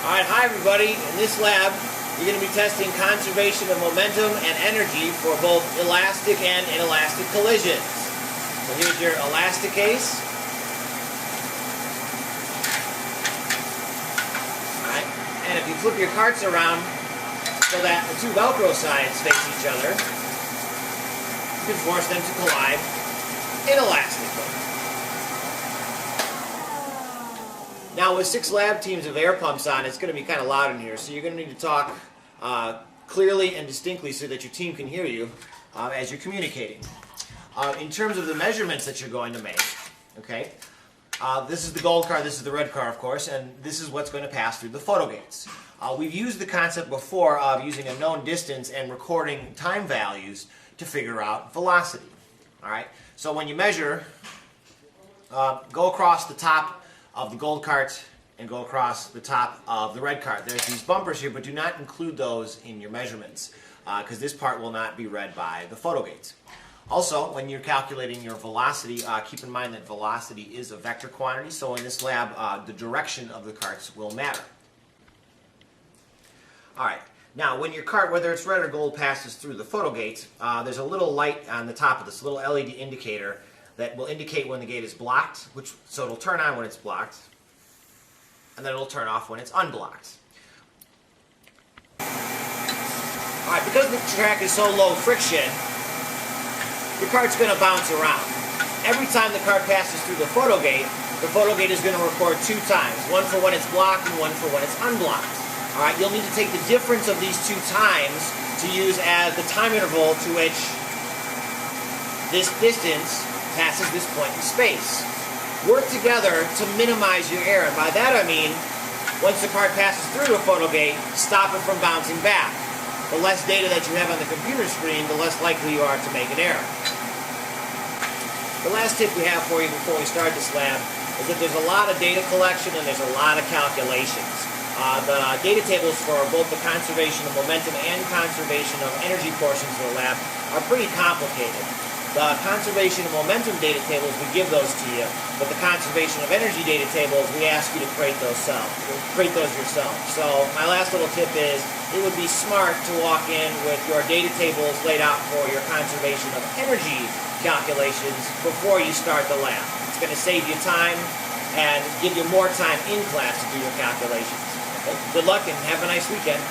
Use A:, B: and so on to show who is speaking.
A: Alright, hi everybody. In this lab, you're going to be testing conservation of momentum and energy for both elastic and inelastic collisions. So here's your elastic case. Alright, and if you flip your carts around so that the two Velcro sides face each other, you can force them to collide inelastically. Now with 6 lab teams of air pumps on, it's going to be kind of loud in here, so you're going to need to talk clearly and distinctly so that your team can hear you as you're communicating. In terms of the measurements that you're going to make, okay, this is the gold car, this is the red car, of course, and this is what's going to pass through the photo gates. We've used the concept before of using a known distance and recording time values to figure out velocity. All right, so when you measure, go across the top of the gold cart and go across the top of the red cart. There's these bumpers here, but do not include those in your measurements because this part will not be read by the photo gates. Also, when you're calculating your velocity, keep in mind that velocity is a vector quantity, so in this lab, the direction of the carts will matter. Alright, now when your cart, whether it's red or gold, passes through the photo gate, there's a little light on the top of this, little LED indicator that will indicate when the gate is blocked, so it'll turn on when it's blocked, and then it'll turn off when it's unblocked. Alright, because the track is so low friction, your cart's going to bounce around. Every time the cart passes through the photo gate is going to record 2 times, one for when it's blocked and one for when it's unblocked. Alright, you'll need to take the difference of these 2 times to use as the time interval to which this distance passes this point in space. Work together to minimize your error. And by that I mean, once the cart passes through a photo gate, stop it from bouncing back. The less data that you have on the computer screen, the less likely you are to make an error. The last tip we have for you before we start this lab is that there's a lot of data collection and there's a lot of calculations. The data tables for both the conservation of momentum and conservation of energy portions of the lab are pretty complicated. The conservation of momentum data tables, we give those to you, but the conservation of energy data tables, we ask you to create those yourself. So my last little tip is, it would be smart to walk in with your data tables laid out for your conservation of energy calculations before you start the lab. It's going to save you time and give you more time in class to do your calculations. Okay? Good luck and have a nice weekend.